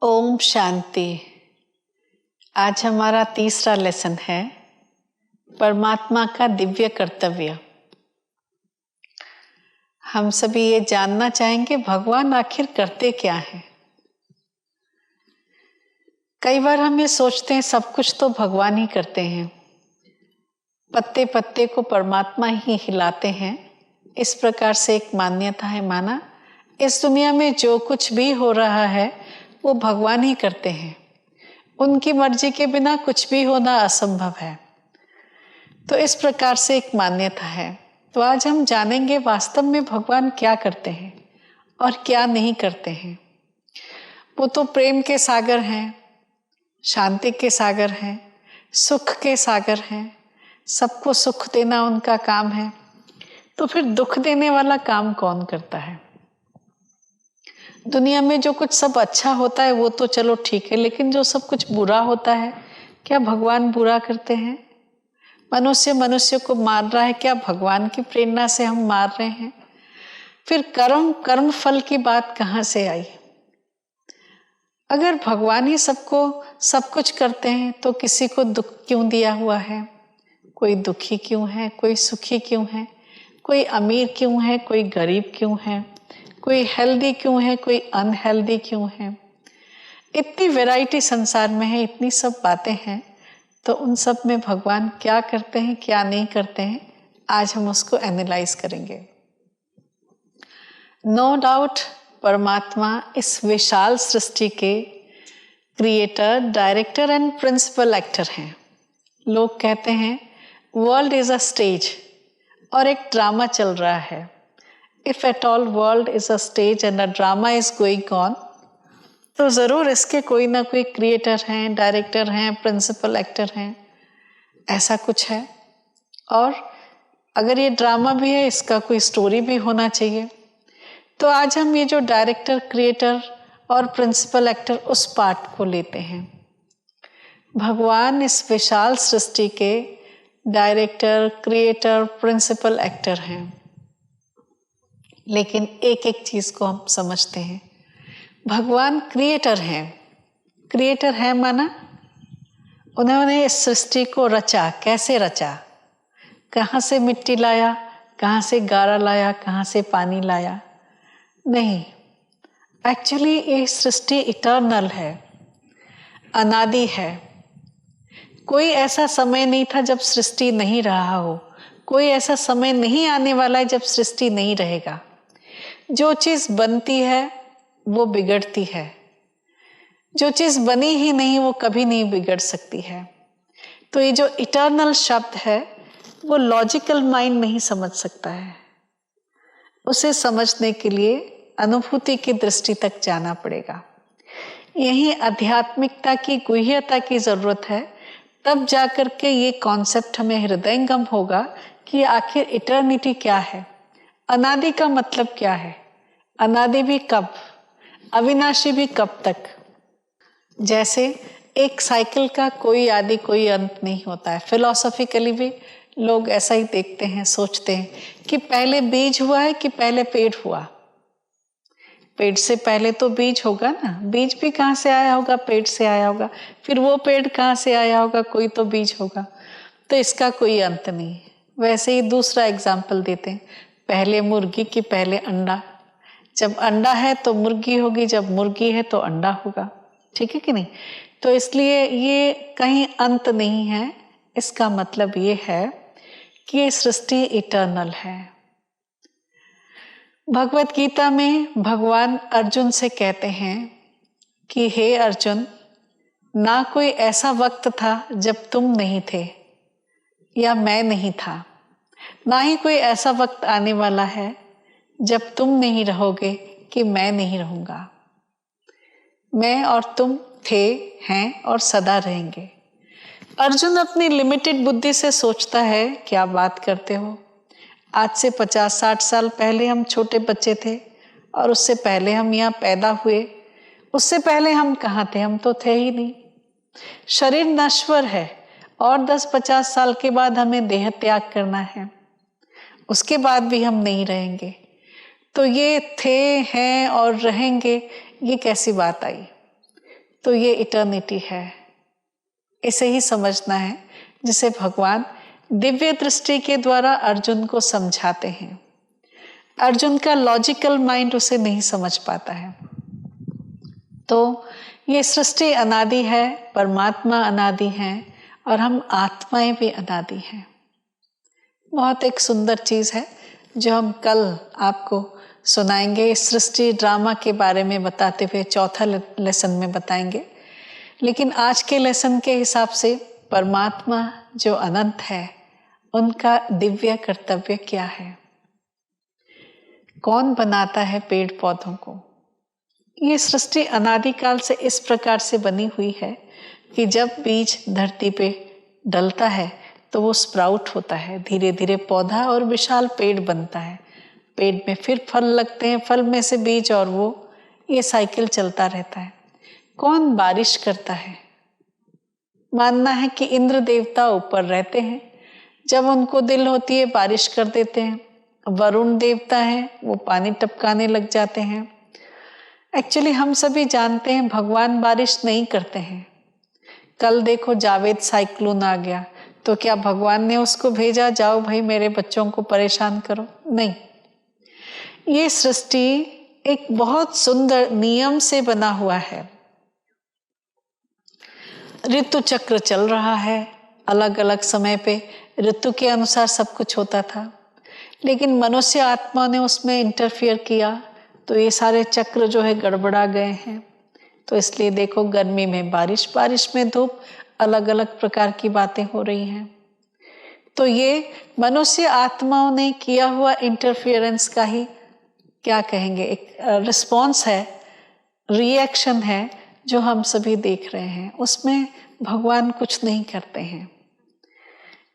ओम शांति। आज हमारा तीसरा लेसन है परमात्मा का दिव्य कर्तव्य। हम सभी ये जानना चाहेंगे भगवान आखिर करते क्या हैं। कई बार हम ये सोचते हैं सब कुछ तो भगवान ही करते हैं, पत्ते पत्ते को परमात्मा ही हिलाते हैं। इस प्रकार से एक मान्यता है, माना इस दुनिया में जो कुछ भी हो रहा है वो भगवान ही करते हैं, उनकी मर्जी के बिना कुछ भी होना असंभव है। तो इस प्रकार से एक मान्यता है। तो आज हम जानेंगे वास्तव में भगवान क्या करते हैं और क्या नहीं करते हैं। वो तो प्रेम के सागर हैं, शांति के सागर हैं, सुख के सागर हैं, सबको सुख देना उनका काम है। तो फिर दुख देने वाला काम कौन करता है? दुनिया में जो कुछ सब अच्छा होता है वो तो चलो ठीक है, लेकिन जो सब कुछ बुरा होता है, क्या भगवान बुरा करते हैं? मनुष्य मनुष्य को मार रहा है, क्या भगवान की प्रेरणा से हम मार रहे हैं? फिर कर्म फल की बात कहाँ से आई? अगर भगवान ही सबको सब कुछ करते हैं तो किसी को दुख क्यों दिया हुआ है? कोई दुखी क्यों है, कोई सुखी क्यों है, कोई अमीर क्यों है, कोई गरीब क्यों है, कोई हेल्दी क्यों है, कोई अनहेल्दी क्यों है? इतनी वैरायटी संसार में है, इतनी सब बातें हैं। तो उन सब में भगवान क्या करते हैं, क्या नहीं करते हैं, आज हम उसको एनालाइज करेंगे। नो डाउट परमात्मा इस विशाल सृष्टि के creator, director and principal actor हैं। लोग कहते हैं वर्ल्ड इज अ स्टेज, और एक ड्रामा चल रहा है। If at all world is a stage and a drama is going on, तो ज़रूर इसके कोई ना कोई क्रिएटर हैं, डायरेक्टर हैं, प्रिंसिपल एक्टर हैं, ऐसा कुछ है। और अगर ये ड्रामा भी है, इसका कोई स्टोरी भी होना चाहिए। तो आज हम ये जो डायरेक्टर, क्रिएटर और प्रिंसिपल एक्टर उस पार्ट को लेते हैं। भगवान इस विशाल सृष्टि के डायरेक्टर, क्रिएटर, प्रिंसिपल एक्टर हैं। लेकिन एक एक चीज को हम समझते हैं। भगवान क्रिएटर हैं। क्रिएटर है माना उन्होंने इस सृष्टि को रचा। कैसे रचा? कहाँ से मिट्टी लाया, कहाँ से गारा लाया, कहाँ से पानी लाया? नहीं, एक्चुअली ये सृष्टि इटर्नल है, अनादि है। कोई ऐसा समय नहीं था जब सृष्टि नहीं रहा हो, कोई ऐसा समय नहीं आने वाला है जब सृष्टि नहीं रहेगा। जो चीज बनती है वो बिगड़ती है, जो चीज बनी ही नहीं वो कभी नहीं बिगड़ सकती है। तो ये जो इटर्नल शब्द है वो लॉजिकल माइंड नहीं समझ सकता है। उसे समझने के लिए अनुभूति की दृष्टि तक जाना पड़ेगा। यही आध्यात्मिकता की गुह्यता की जरूरत है। तब जाकर के ये कॉन्सेप्ट हमें हृदयंगम होगा कि आखिर इटर्निटी क्या है, अनादि का मतलब क्या है, अनादि भी कब, अविनाशी भी कब तक। जैसे एक साइकिल का कोई आदि कोई अंत नहीं होता है। फिलॉसफिकली भी लोग ऐसा ही देखते हैं, सोचते हैं कि पहले बीज हुआ है कि पहले पेड़ हुआ। पेड़ से पहले तो बीज होगा ना, बीज भी कहाँ से आया होगा? पेड़ से आया होगा। फिर वो पेड़ कहाँ से आया होगा? कोई तो बीज होगा। तो इसका कोई अंत नहीं। वैसे ही दूसरा एग्जाम्पल देते हैं, पहले मुर्गी की पहले अंडा। जब अंडा है तो मुर्गी होगी, जब मुर्गी है तो अंडा होगा। ठीक है कि नहीं? तो इसलिए ये कहीं अंत नहीं है। इसका मतलब ये है कि ये सृष्टि इटर्नल है। भगवत गीता में भगवान अर्जुन से कहते हैं कि हे अर्जुन, ना कोई ऐसा वक्त था जब तुम नहीं थे या मैं नहीं था, ना ही कोई ऐसा वक्त आने वाला है जब तुम नहीं रहोगे कि मैं नहीं रहूंगा। मैं और तुम थे, हैं और सदा रहेंगे। अर्जुन अपनी लिमिटेड बुद्धि से सोचता है, क्या बात करते हो? आज से 50-60 साल पहले हम छोटे बच्चे थे, और उससे पहले हम यहाँ पैदा हुए। उससे पहले हम कहाँ थे? हम तो थे ही नहीं। शरीर नश्वर है और 10-50 साल के बाद हमें देह त्याग करना है। उसके बाद भी हम नहीं रहेंगे। तो ये थे, हैं और रहेंगे, ये कैसी बात आई? तो ये इटर्निटी है। इसे ही समझना है जिसे भगवान दिव्य दृष्टि के द्वारा अर्जुन को समझाते हैं। अर्जुन का लॉजिकल माइंड उसे नहीं समझ पाता है। तो ये सृष्टि अनादि है, परमात्मा अनादि है और हम आत्माएं भी अनादि हैं। बहुत एक सुंदर चीज है जो हम कल आपको सुनाएंगे। इस सृष्टि ड्रामा के बारे में बताते हुए चौथा लेसन में बताएंगे। लेकिन आज के लेसन के हिसाब से परमात्मा जो अनंत है, उनका दिव्य कर्तव्य क्या है? कौन बनाता है पेड़ पौधों को? ये सृष्टि अनादिकाल से इस प्रकार से बनी हुई है कि जब बीज धरती पे डलता है तो वो स्प्राउट होता है, धीरे धीरे पौधा और विशाल पेड़ बनता है। पेड़ में फिर फल लगते हैं, फल में से बीज, और वो ये साइकिल चलता रहता है। कौन बारिश करता है? मानना है कि इंद्र देवता ऊपर रहते हैं, जब उनको दिल होती है बारिश कर देते हैं। वरुण देवता है, वो पानी टपकाने लग जाते हैं। एक्चुअली हम सभी जानते हैं भगवान बारिश नहीं करते हैं। कल देखो जावेद साइक्लोन आ गया, तो क्या भगवान ने उसको भेजा जाओ भाई मेरे बच्चों को परेशान करो? नहीं। ये सृष्टि एक बहुत सुंदर नियम से बना हुआ है। ऋतु चक्र चल रहा है, अलग अलग समय पे ऋतु के अनुसार सब कुछ होता था, लेकिन मनुष्य आत्मा ने उसमें इंटरफियर किया तो ये सारे चक्र जो है गड़बड़ा गए हैं। तो इसलिए देखो गर्मी में बारिश, बारिश में धूप, अलग अलग प्रकार की बातें हो रही हैं। तो ये मनुष्य आत्माओं ने किया हुआ इंटरफियरेंस का ही क्या कहेंगे, एक रिस्पॉन्स है, रिएक्शन है जो हम सभी देख रहे हैं। उसमें भगवान कुछ नहीं करते हैं।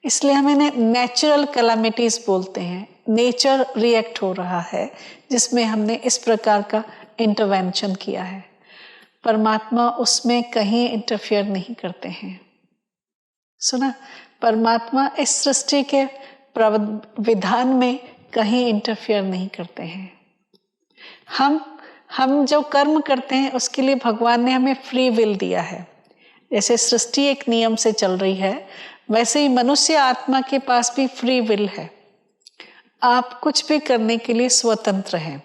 इसलिए हम इन्हें नेचुरल कैलामिटीज बोलते हैं। नेचर रिएक्ट हो रहा है जिसमें हमने इस प्रकार का इंटरवेंशन किया है। परमात्मा उसमें कहीं इंटरफियर नहीं करते हैं। सुना, परमात्मा इस सृष्टि के विधान में कहीं इंटरफियर नहीं करते हैं। हम जो कर्म करते हैं उसके लिए भगवान ने हमें फ्री विल दिया है। जैसे सृष्टि एक नियम से चल रही है, वैसे ही मनुष्य आत्मा के पास भी फ्री विल है। आप कुछ भी करने के लिए स्वतंत्र हैं।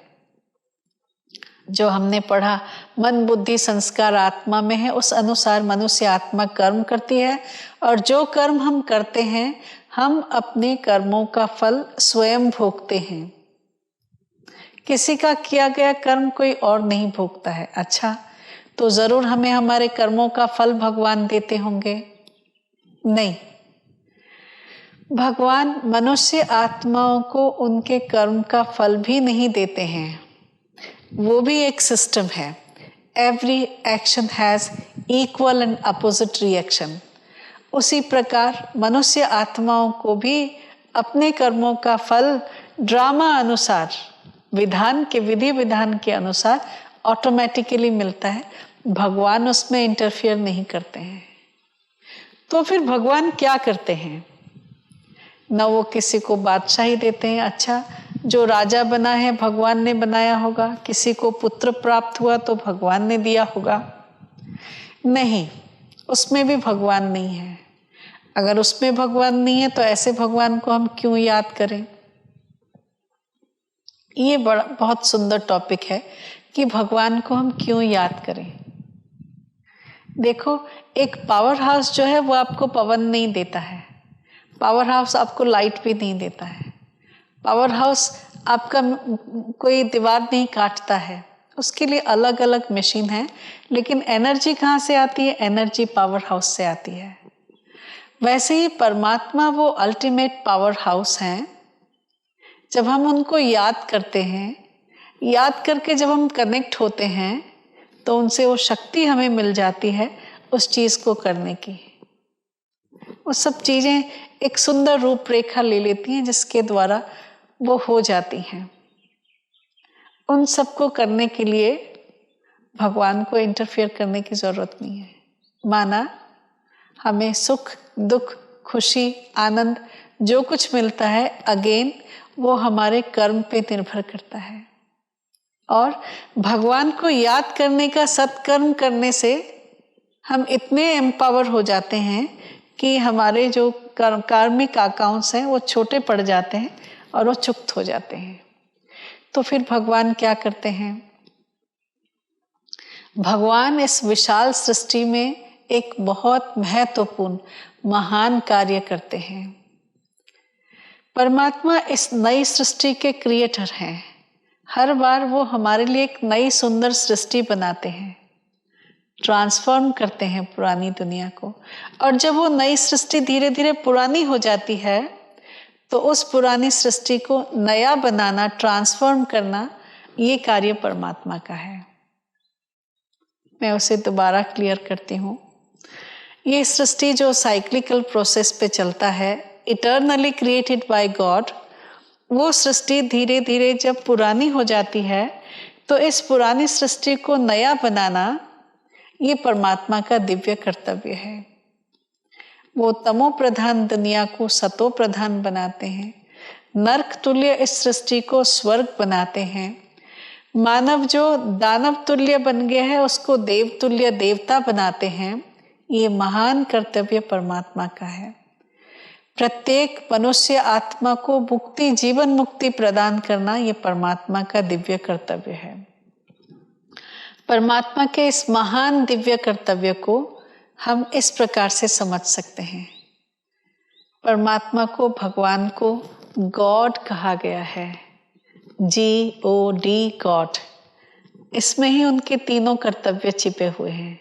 जो हमने पढ़ा मन बुद्धि संस्कार आत्मा में है, उस अनुसार मनुष्य आत्मा कर्म करती है, और जो कर्म हम करते हैं हम अपने कर्मों का फल स्वयं भोगते हैं। किसी का किया गया कर्म कोई और नहीं भोगता है। अच्छा, तो जरूर हमें हमारे कर्मों का फल भगवान देते होंगे? नहीं। भगवान मनुष्य आत्माओं को उनके कर्म का फल भी नहीं देते हैं। वो भी एक सिस्टम है। Every action has equal and opposite reaction. उसी प्रकार मनुष्य आत्माओं को भी अपने कर्मों का फल ड्रामा अनुसार, विधान के विधि विधान के अनुसार ऑटोमेटिकली मिलता है। भगवान उसमें इंटरफियर नहीं करते हैं। तो फिर भगवान क्या करते हैं? न वो किसी को बादशाही देते हैं। अच्छा, जो राजा बना है भगवान ने बनाया होगा, किसी को पुत्र प्राप्त हुआ तो भगवान ने दिया होगा? नहीं, उसमें भी भगवान नहीं है। अगर उसमें भगवान नहीं है तो ऐसे भगवान को हम क्यों याद करें? ये बहुत सुंदर टॉपिक है कि भगवान को हम क्यों याद करें। देखो, एक पावर हाउस जो है वो आपको पवन नहीं देता है। पावर हाउस आपको लाइट भी नहीं देता है। पावर हाउस आपका कोई दीवार नहीं काटता है। उसके लिए अलग अलग मशीन है। लेकिन एनर्जी कहाँ से आती है? एनर्जी पावर हाउस से आती है। वैसे ही परमात्मा वो अल्टीमेट पावर हाउस हैं। जब हम उनको याद करते हैं, याद करके जब हम कनेक्ट होते हैं तो उनसे वो शक्ति हमें मिल जाती है उस चीज़ को करने की। वो सब चीज़ें एक सुंदर रूपरेखा ले लेती हैं जिसके द्वारा वो हो जाती हैं। उन सबको करने के लिए भगवान को इंटरफियर करने की ज़रूरत नहीं है। माना हमें सुख दुख खुशी आनंद जो कुछ मिलता है, अगेन वो हमारे कर्म पे निर्भर करता है। और भगवान को याद करने का, सत्कर्म करने से हम इतने एम्पावर हो जाते हैं कि हमारे जो कार्मिक अकाउंट्स हैं वो छोटे पड़ जाते हैं और वो चुप्त हो जाते हैं। तो फिर भगवान क्या करते हैं? भगवान इस विशाल सृष्टि में एक बहुत महत्वपूर्ण महान कार्य करते हैं। परमात्मा इस नई सृष्टि के क्रिएटर हैं। हर बार वो हमारे लिए एक नई सुंदर सृष्टि बनाते हैं, ट्रांसफॉर्म करते हैं पुरानी दुनिया को। और जब वो नई सृष्टि धीरे धीरे पुरानी हो जाती है तो उस पुरानी सृष्टि को नया बनाना, ट्रांसफॉर्म करना, ये कार्य परमात्मा का है। मैं उसे दोबारा क्लियर करती हूँ। ये सृष्टि जो साइक्लिकल प्रोसेस पे चलता है, इटर्नली क्रिएटेड बाय गॉड, वो सृष्टि धीरे धीरे जब पुरानी हो जाती है तो इस पुरानी सृष्टि को नया बनाना ये परमात्मा का दिव्य कर्तव्य है। वो तमो प्रधान दुनिया को सतो प्रधान बनाते हैं, नरक तुल्य इस सृष्टि को स्वर्ग बनाते हैं, मानव जो दानव तुल्य बन गया है उसको देव तुल्य देवता बनाते हैं। ये महान कर्तव्य परमात्मा का है। प्रत्येक मनुष्य आत्मा को मुक्ति, जीवन मुक्ति प्रदान करना ये परमात्मा का दिव्य कर्तव्य है। परमात्मा के इस महान दिव्य कर्तव्य को हम इस प्रकार से समझ सकते हैं। परमात्मा को, भगवान को गॉड कहा गया है, GOD, गॉड। इसमें ही उनके तीनों कर्तव्य छिपे हुए हैं।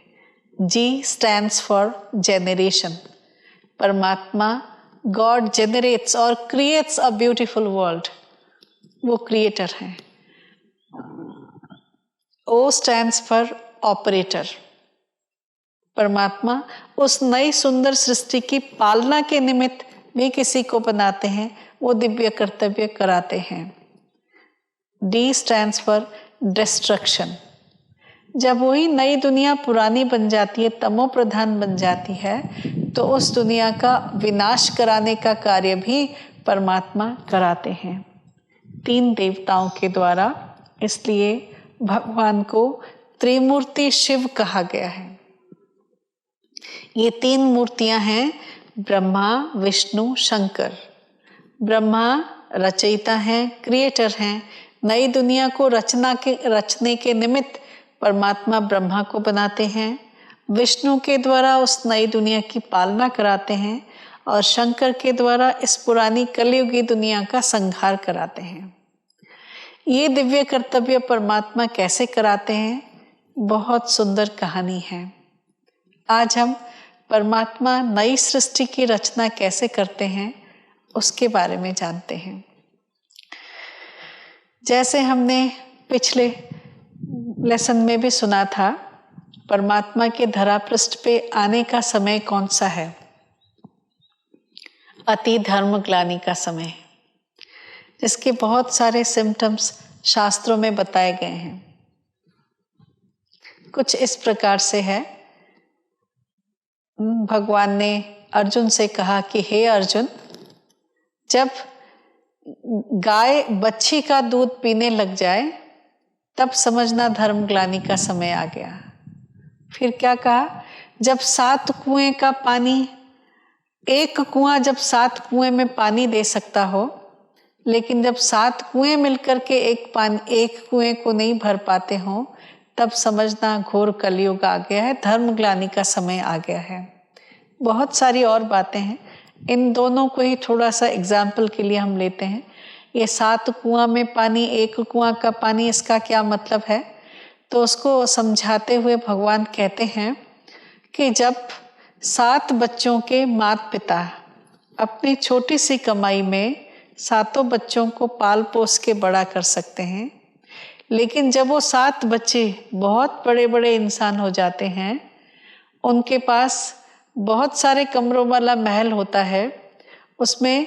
G stands for generation। परमात्मा, गॉड generates और creates a beautiful world, वो क्रिएटर हैं। O stands for operator। परमात्मा उस नई सुंदर सृष्टि की पालना के निमित्त भी किसी को बनाते हैं, वो दिव्य कर्तव्य कराते हैं। D stands for destruction। जब वही नई दुनिया पुरानी बन जाती है, तमो प्रधान बन जाती है, तो उस दुनिया का विनाश कराने का कार्य भी परमात्मा कराते हैं 3 देवताओं के द्वारा। इसलिए भगवान को त्रिमूर्ति शिव कहा गया है। ये 3 मूर्तियां हैं, ब्रह्मा, विष्णु, शंकर। ब्रह्मा रचयिता हैं, क्रिएटर हैं। नई दुनिया को रचने के निमित्त परमात्मा ब्रह्मा को बनाते हैं, विष्णु के द्वारा उस नई दुनिया की पालना कराते हैं और शंकर के द्वारा इस पुरानी कलयुगी दुनिया का संहार कराते हैं। ये दिव्य कर्तव्य परमात्मा कैसे कराते हैं, बहुत सुंदर कहानी है। आज हम परमात्मा नई सृष्टि की रचना कैसे करते हैं उसके बारे में जानते हैं। जैसे हमने पिछले लेसन में भी सुना था, परमात्मा के धरा पृष्ठ पे आने का समय कौन सा है? अति धर्म ग्लानि का समय, जिसके बहुत सारे सिम्टम्स शास्त्रों में बताए गए हैं। कुछ इस प्रकार से है, भगवान ने अर्जुन से कहा कि हे अर्जुन, जब गाय बच्ची का दूध पीने लग जाए तब समझना धर्म ग्लानि का समय आ गया। फिर क्या कहा? जब 7 कुएं का पानी, एक कुआं जब 7 कुएं में पानी दे सकता हो, लेकिन जब 7 कुएं मिलकर के एक कुएं को नहीं भर पाते हो, तब समझना घोर कलयुग आ गया है, धर्म ग्लानि का समय आ गया है। बहुत सारी और बातें हैं, इन दोनों को ही थोड़ा सा एग्जाम्पल के लिए हम लेते हैं। ये 7 कुआं में पानी, एक कुआं का पानी, इसका क्या मतलब है? तो उसको समझाते हुए भगवान कहते हैं कि जब 7 बच्चों के माता पिता अपनी छोटी सी कमाई में 7 बच्चों को पाल पोस के बड़ा कर सकते हैं, लेकिन जब वो 7 बच्चे बहुत बड़े बड़े इंसान हो जाते हैं, उनके पास बहुत सारे कमरों वाला महल होता है, उसमें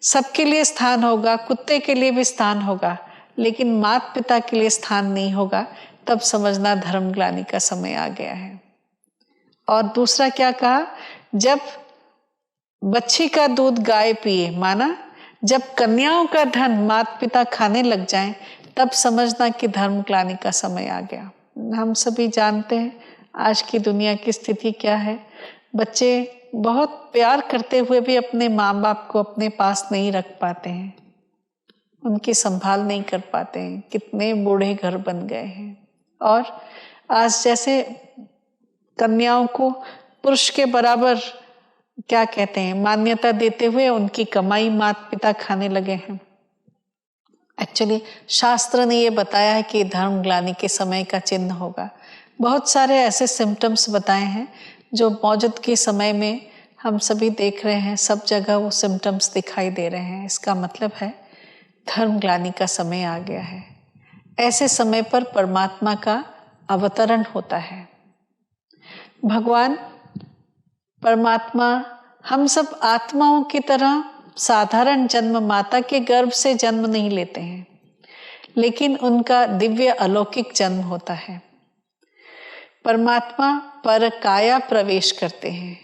सबके लिए स्थान होगा, कुत्ते के लिए भी स्थान होगा, लेकिन माता पिता के लिए स्थान नहीं होगा, तब समझना धर्म ग्लानि का समय आ गया है। और दूसरा क्या कहा? जब बच्ची का दूध गाय पिए, माना जब कन्याओं का धन माता पिता खाने लग जाएं, तब समझना कि धर्म ग्लानि का समय आ गया। हम सभी जानते हैं आज की दुनिया की स्थिति क्या है, बच्चे बहुत प्यार करते हुए भी अपने माँ बाप को अपने पास नहीं रख पाते हैं, उनकी संभाल नहीं कर पाते हैं। कितने बूढ़े घर बन गए हैं। और आज जैसे कन्याओं को पुरुष के बराबर क्या कहते हैं, मान्यता देते हुए उनकी कमाई माता पिता खाने लगे हैं। एक्चुअली शास्त्र ने ये बताया है कि धर्म ग्लानि के समय का चिन्ह होगा। बहुत सारे ऐसे सिम्टम्स बताए हैं जो मौजूदगी समय में हम सभी देख रहे हैं, सब जगह वो सिम्टम्स दिखाई दे रहे हैं। इसका मतलब है धर्म ग्लानि का समय आ गया है। ऐसे समय पर परमात्मा का अवतरण होता है। भगवान परमात्मा हम सब आत्माओं की तरह साधारण जन्म माता के गर्भ से जन्म नहीं लेते हैं, लेकिन उनका दिव्य अलौकिक जन्म होता है। परमात्मा परकाया प्रवेश करते हैं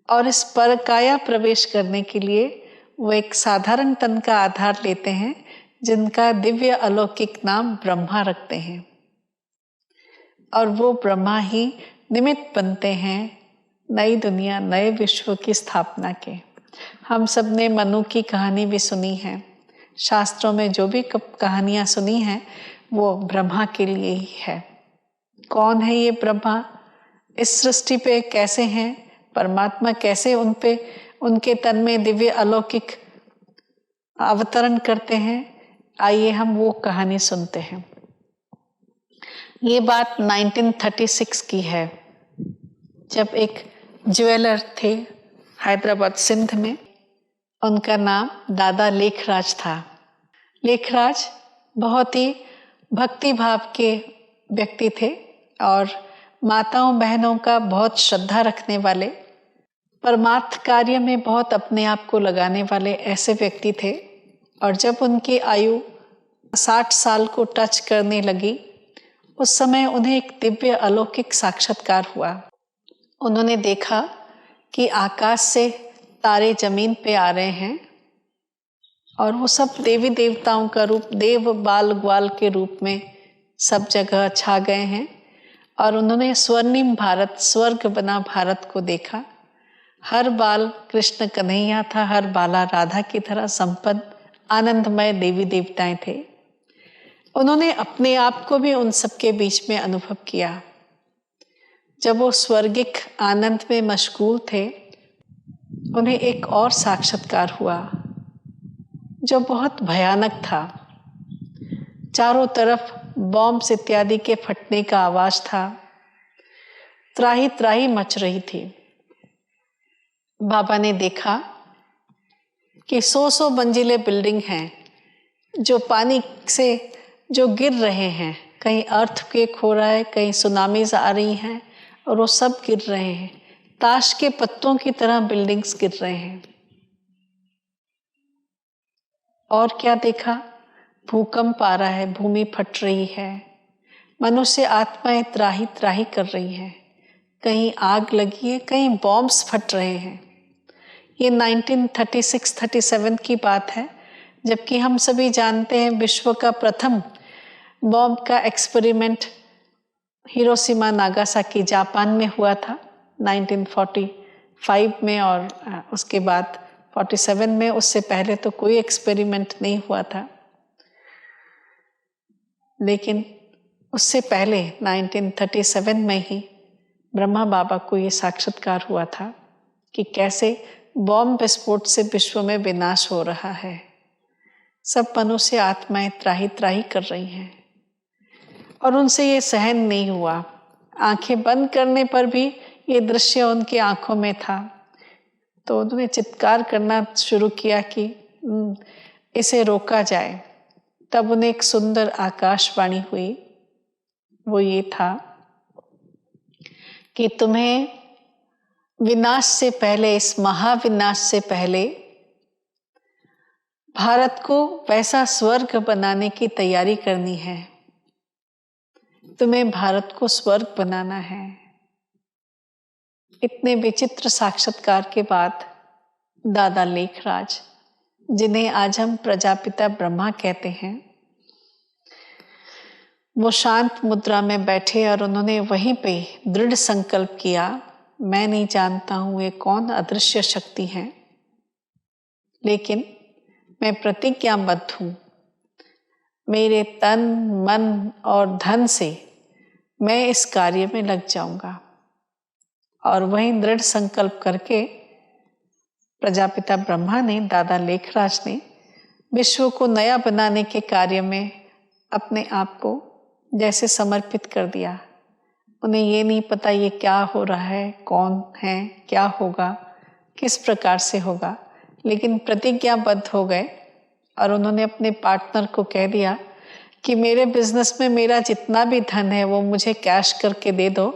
और इस परकाया प्रवेश करने के लिए वो एक साधारण तन का आधार लेते हैं, जिनका दिव्य अलौकिक नाम ब्रह्मा रखते हैं। और वो ब्रह्मा ही निमित्त बनते हैं नई दुनिया, नए विश्व की स्थापना के। हम सब ने मनु की कहानी भी सुनी है। शास्त्रों में जो भी कहानियाँ सुनी हैं वो ब्रह्मा के लिए ही है। कौन है ये ब्रह्मा? इस सृष्टि पे कैसे हैं? परमात्मा कैसे उन पे उनके तन में दिव्य अलौकिक अवतरण करते हैं? आइए हम वो कहानी सुनते हैं। ये बात 1936 की है, जब एक ज्वेलर थे हैदराबाद सिंध में। उनका नाम दादा लेखराज था। लेखराज बहुत ही भक्ति भाव के व्यक्ति थे और माताओं बहनों का बहुत श्रद्धा रखने वाले, परमार्थ कार्य में बहुत अपने आप को लगाने वाले ऐसे व्यक्ति थे। और जब उनकी आयु 60 साल को टच करने लगी, उस समय उन्हें एक दिव्य अलौकिक साक्षात्कार हुआ। उन्होंने देखा कि आकाश से तारे जमीन पे आ रहे हैं और वो सब देवी देवताओं का रूप, देव बाल ग्वाल के रूप में सब जगह छा गए हैं। और उन्होंने स्वर्णिम भारत, स्वर्ग बना भारत को देखा। हर बाल कृष्ण कन्हैया था, हर बाला राधा की तरह संपन्न आनंदमय देवी देवताएं थे। उन्होंने अपने आप को भी उन सबके बीच में अनुभव किया। जब वो स्वर्गिक आनंद में मशगूल थे, उन्हें एक और साक्षात्कार हुआ जो बहुत भयानक था। चारों तरफ बॉम्ब्स इत्यादि के फटने का आवाज था, त्राही त्राही मच रही थी। बाबा ने देखा कि 100 मंजिले बिल्डिंग हैं जो पानी से जो गिर रहे हैं। कहीं अर्थक्वेक हो रहा है, कहीं सुनामीज आ रही हैं और वो सब गिर रहे हैं। ताश के पत्तों की तरह बिल्डिंग्स गिर रहे हैं। और क्या देखा? भूकंप आ रहा है, भूमि फट रही है, मनुष्य आत्माएं त्राही त्राही कर रही हैं। कहीं आग लगी है, कहीं बॉम्ब्स फट रहे हैं। ये 1936-37 की बात है, जबकि हम सभी जानते हैं विश्व का प्रथम बॉम्ब का एक्सपेरिमेंट हिरोशिमा नागासाकी जापान में हुआ था 1945 में, और उसके बाद 47 में। उससे पहले तो कोई एक्सपेरिमेंट नहीं हुआ था। लेकिन उससे पहले 1937 में ही ब्रह्मा बाबा को ये साक्षात्कार हुआ था कि कैसे बॉम्ब विस्फोट से विश्व में विनाश हो रहा है। सब मनुष्य आत्माएं त्राही त्राही कर रही हैं और उनसे ये सहन नहीं हुआ। आंखें बंद करने पर भी ये दृश्य उनकी आंखों में था, तो उन्होंने चित्कार करना शुरू किया कि इसे रोका जाए। तब उन्हें एक सुंदर आकाशवाणी हुई। वो ये था कि तुम्हें विनाश से पहले, इस महाविनाश से पहले भारत को वैसा स्वर्ग बनाने की तैयारी करनी है। तुम्हें भारत को स्वर्ग बनाना है। इतने विचित्र साक्षात्कार के बाद दादा लेखराज, जिन्हें आज हम प्रजापिता ब्रह्मा कहते हैं, वो शांत मुद्रा में बैठे और उन्होंने वहीं पे दृढ़ संकल्प किया, मैं नहीं जानता हूँ ये कौन अदृश्य शक्ति है, लेकिन मैं प्रतिज्ञाबद्ध हूँ, मेरे तन मन और धन से मैं इस कार्य में लग जाऊंगा। और वहीं दृढ़ संकल्प करके प्रजापिता ब्रह्मा ने, दादा लेखराज ने विश्व को नया बनाने के कार्य में अपने आप को जैसे समर्पित कर दिया। उन्हें ये नहीं पता ये क्या हो रहा है, कौन है, क्या होगा, किस प्रकार से होगा, लेकिन प्रतिज्ञाबद्ध हो गए और उन्होंने अपने पार्टनर को कह दिया कि मेरे बिजनेस में मेरा जितना भी धन है वो मुझे कैश करके दे दो,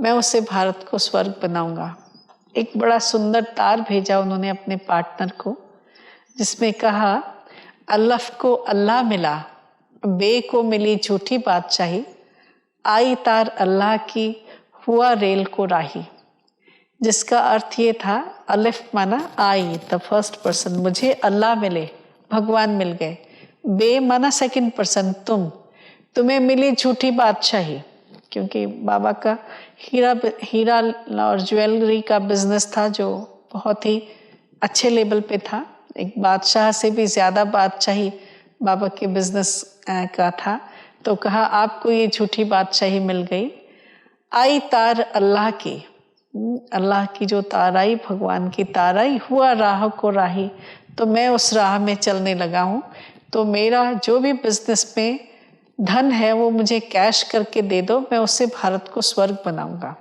मैं उससे भारत को स्वर्ग बनाऊंगा। एक बड़ा सुंदर तार भेजा उन्होंने अपने पार्टनर को, जिसमें कहा, अल्लाह को अल्लाह मिला, बे को मिली झूठी बादशाही, आई तार अल्लाह की, हुआ रेल को राही। जिसका अर्थ ये था, अलिफ माना आई, द फर्स्ट पर्सन, मुझे अल्लाह मिले, भगवान मिल गए। बे माना सेकंड पर्सन, तुम्हें मिली झूठी बादशाही, क्योंकि बाबा का हीरा और ज्वेलरी का बिजनेस था जो बहुत ही अच्छे लेवल पे था। एक बादशाह से भी ज़्यादा बादशाही बाबा के बिजनेस का था। तो कहा, आपको ये झूठी बादशाही मिल गई। आई तार अल्लाह की, अल्लाह की जो तार आई, भगवान की तार आई, हुआ राह को राही, तो मैं उस राह में चलने लगा हूँ। तो मेरा जो भी बिजनेस में धन है वो मुझे कैश करके दे दो, मैं उससे भारत को स्वर्ग बनाऊंगा।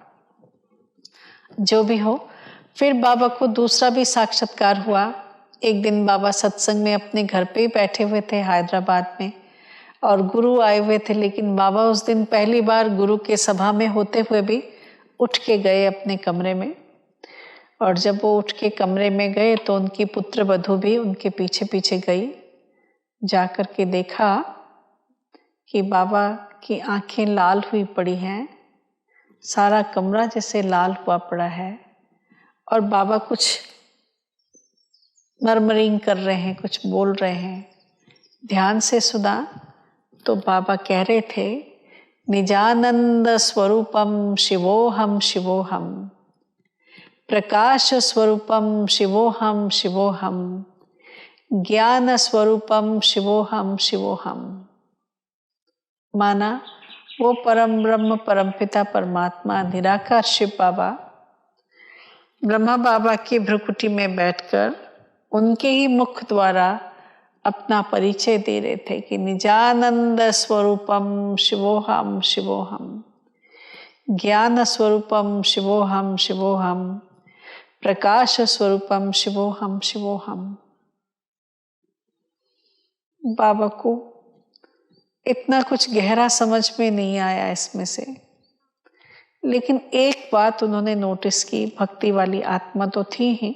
जो भी हो। फिर बाबा को दूसरा भी साक्षात्कार हुआ। एक दिन बाबा सत्संग में अपने घर पे ही बैठे हुए थे हैदराबाद में, और गुरु आए हुए थे, लेकिन बाबा उस दिन पहली बार गुरु के सभा में होते हुए भी उठ के गए अपने कमरे में। और जब वो उठ के कमरे में गए तो उनकी पुत्र वधू भी उनके पीछे पीछे गई। जाकर के देखा कि बाबा की आंखें लाल हुई पड़ी हैं, सारा कमरा जैसे लाल हुआ पड़ा है, और बाबा कुछ मर्मरिंग कर रहे हैं, कुछ बोल रहे हैं। ध्यान से सुना तो बाबा कह रहे थे, निजानंद स्वरूपम शिवोहम शिवोहम, प्रकाश स्वरूपम शिवोहम शिवोहम, ज्ञान स्वरूपम शिवोहम शिवोहम। माना वो परम ब्रह्म परमपिता परमात्मा निराकार शिव बाबा ब्रह्मा बाबा की भ्रुकुटी में बैठकर उनके ही मुख द्वारा अपना परिचय दे रहे थे कि निजानंद स्वरूपम शिवोहम शिवोहम, ज्ञान स्वरूपम शिवोहम शिवोहम, प्रकाश स्वरूपम शिवोहम शिवोहम। बाबा को इतना कुछ गहरा समझ में नहीं आया इसमें से, लेकिन एक बात उन्होंने नोटिस की, भक्ति वाली आत्मा तो थी ही,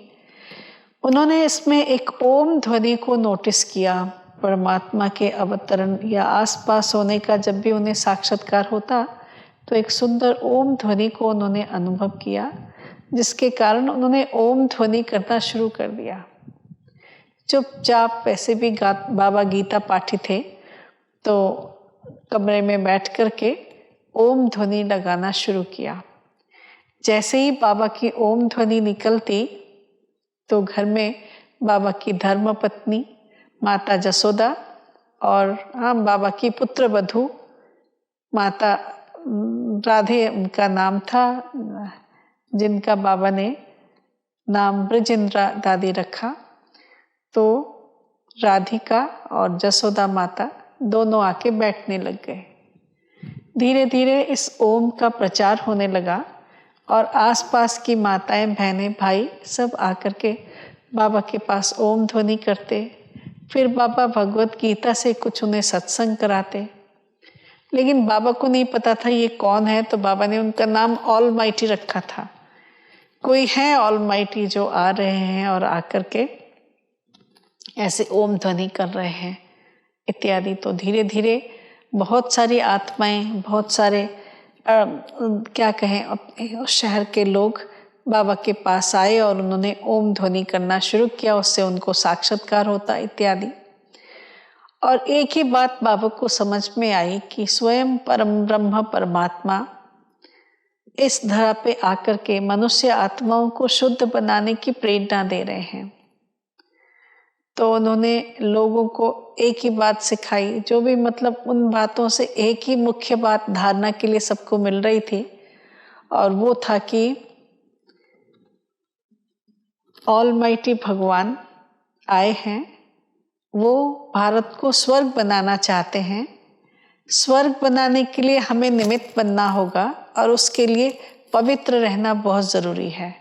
उन्होंने इसमें एक ओम ध्वनि को नोटिस किया। परमात्मा के अवतरण या आसपास होने का जब भी उन्हें साक्षात्कार होता तो एक सुंदर ओम ध्वनि को उन्होंने अनुभव किया, जिसके कारण उन्होंने ओम ध्वनि करना शुरू कर दिया। चुपचाप, वैसे भी बाबा गीता पाठी थे, तो कमरे में बैठ कर के ओम ध्वनि लगाना शुरू किया। जैसे ही बाबा की ओम ध्वनि निकलती तो घर में बाबा की धर्म पत्नी माता जसोदा और बाबा की पुत्र वधू माता राधे उनका नाम था, जिनका बाबा ने नाम ब्रजेंद्रा दादी रखा, तो राधिका और जसोदा माता दोनों आके बैठने लग गए। धीरे धीरे इस ओम का प्रचार होने लगा और आसपास की माताएं, बहनें, भाई सब आकर के बाबा के पास ओम ध्वनि करते। फिर बाबा भगवत गीता से कुछ उन्हें सत्संग कराते, लेकिन बाबा को नहीं पता था ये कौन है, तो बाबा ने उनका नाम ऑल माइटी रखा था। कोई है ऑल माइटी जो आ रहे हैं और आकर के ऐसे ओम ध्वनि कर रहे हैं इत्यादि। तो धीरे धीरे बहुत सारी आत्माएं, बहुत सारे क्या कहें, अपने शहर के लोग बाबा के पास आए और उन्होंने ओम ध्वनि करना शुरू किया, उससे उनको साक्षात्कार होता इत्यादि। और एक ही बात बाबा को समझ में आई कि स्वयं परम ब्रह्म परमात्मा इस धरा पे आकर के मनुष्य आत्माओं को शुद्ध बनाने की प्रेरणा दे रहे हैं। तो उन्होंने लोगों को एक ही बात सिखाई, जो भी मतलब उन बातों से एक ही मुख्य बात धारणा के लिए सबको मिल रही थी, और वो था कि ऑलमाइटी भगवान आए हैं, वो भारत को स्वर्ग बनाना चाहते हैं। स्वर्ग बनाने के लिए हमें निमित्त बनना होगा और उसके लिए पवित्र रहना बहुत ज़रूरी है।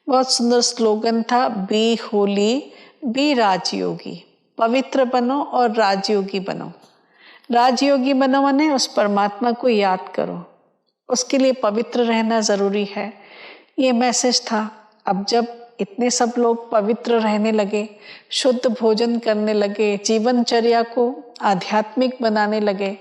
बहुत सुंदर स्लोगन था, बी होली बी राजयोगी। पवित्र बनो और राजयोगी बनो। राजयोगी बनो माने उस परमात्मा को याद करो, उसके लिए पवित्र रहना ज़रूरी है। ये मैसेज था। अब जब इतने सब लोग पवित्र रहने लगे, शुद्ध भोजन करने लगे, जीवनचर्या को आध्यात्मिक बनाने लगे,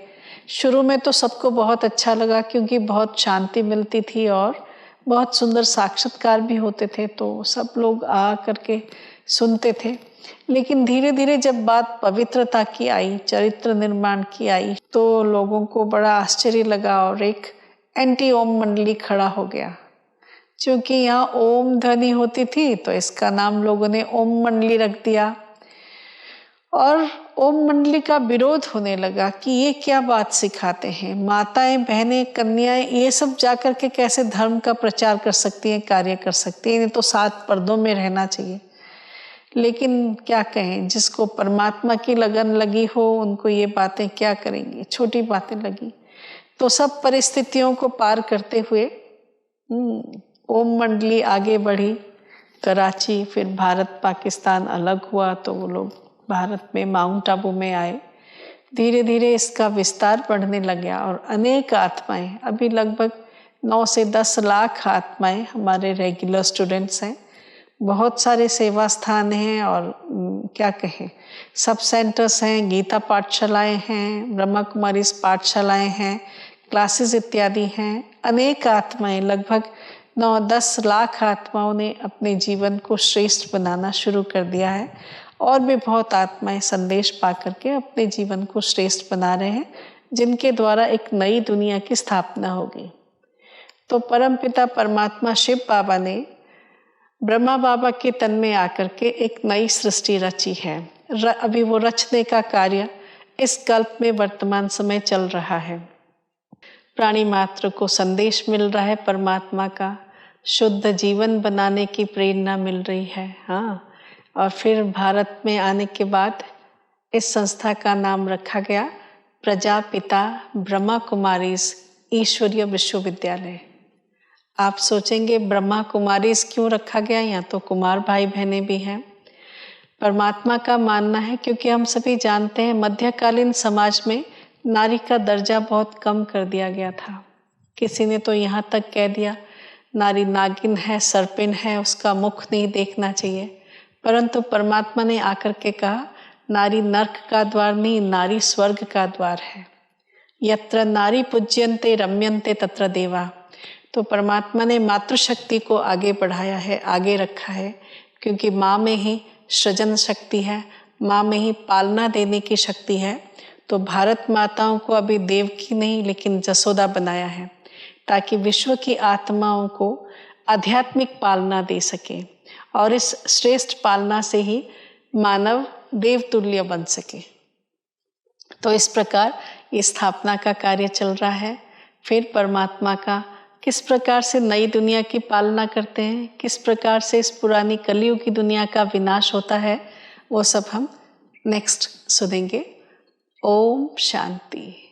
शुरू में तो सबको बहुत अच्छा लगा क्योंकि बहुत शांति मिलती थी और बहुत सुंदर साक्षात्कार भी होते थे, तो सब लोग आ करके सुनते थे। लेकिन धीरे धीरे जब बात पवित्रता की आई, चरित्र निर्माण की आई, तो लोगों को बड़ा आश्चर्य लगा और एक एंटी ओम मंडली खड़ा हो गया। क्योंकि यहाँ ओम ध्वनि होती थी तो इसका नाम लोगों ने ओम मंडली रख दिया, और ओम मंडली का विरोध होने लगा कि ये क्या बात सिखाते हैं, माताएं बहनें कन्याएं ये सब जाकर के कैसे धर्म का प्रचार कर सकती हैं, कार्य कर सकती हैं, इन्हें तो 7 पर्दों में रहना चाहिए। लेकिन क्या कहें, जिसको परमात्मा की लगन लगी हो उनको ये बातें क्या करेंगी, छोटी बातें लगी। तो सब परिस्थितियों को पार करते हुए ओम मंडली आगे बढ़ी। कराची, फिर भारत पाकिस्तान अलग हुआ तो वो लोग भारत में माउंट आबू में आए। धीरे धीरे इसका विस्तार बढ़ने लगा और अनेक आत्माएं, अभी लगभग 9 से 10 लाख आत्माएं हमारे रेगुलर स्टूडेंट्स हैं। बहुत सारे सेवा स्थान हैं और क्या कहें, सब सेंटर्स हैं, गीता पाठशालाएं हैं, ब्रह्मा कुमारी पाठशालाएं हैं, क्लासेस इत्यादि हैं। अनेक आत्माएं, लगभग 9-10 लाख आत्माओं ने अपने जीवन को श्रेष्ठ बनाना शुरू कर दिया है, और भी बहुत आत्माएं संदेश पा करके अपने जीवन को श्रेष्ठ बना रहे हैं, जिनके द्वारा एक नई दुनिया की स्थापना होगी। तो परमपिता परमात्मा शिव बाबा ने ब्रह्मा बाबा के तन में आकर के एक नई सृष्टि रची है। अभी वो रचने का कार्य इस कल्प में वर्तमान समय चल रहा है। प्राणी मात्र को संदेश मिल रहा है परमात्मा का, शुद्ध जीवन बनाने की प्रेरणा मिल रही है। हाँ, और फिर भारत में आने के बाद इस संस्था का नाम रखा गया प्रजापिता ब्रह्मा कुमारीज ईश्वरीय विश्वविद्यालय। आप सोचेंगे ब्रह्मा कुमारीज क्यों रखा गया, यहाँ तो कुमार भाई बहनें भी हैं। परमात्मा का मानना है क्योंकि हम सभी जानते हैं मध्यकालीन समाज में नारी का दर्जा बहुत कम कर दिया गया था। किसी ने तो यहाँ तक कह दिया नारी नागिन है, सर्पिन है, उसका मुख नहीं देखना चाहिए। परंतु परमात्मा ने आकर के कहा नारी नर्क का द्वार नहीं, नारी स्वर्ग का द्वार है। यत्र नारी पूज्यन्ते रम्यन्ते तत्र देवा। तो परमात्मा ने मातृशक्ति को आगे बढ़ाया है, आगे रखा है, क्योंकि माँ में ही सृजन शक्ति है, माँ में ही पालना देने की शक्ति है। तो भारत माताओं को अभी देवकी नहीं लेकिन जसोदा बनाया है, ताकि विश्व की आत्माओं को आध्यात्मिक पालना दे सके, और इस श्रेष्ठ पालना से ही मानव देवतुल्य बन सके। तो इस प्रकार ये स्थापना का कार्य चल रहा है। फिर परमात्मा का किस प्रकार से नई दुनिया की पालना करते हैं, किस प्रकार से इस पुरानी कलयुग की दुनिया का विनाश होता है, वो सब हम नेक्स्ट सुनेंगे। ओम शांति।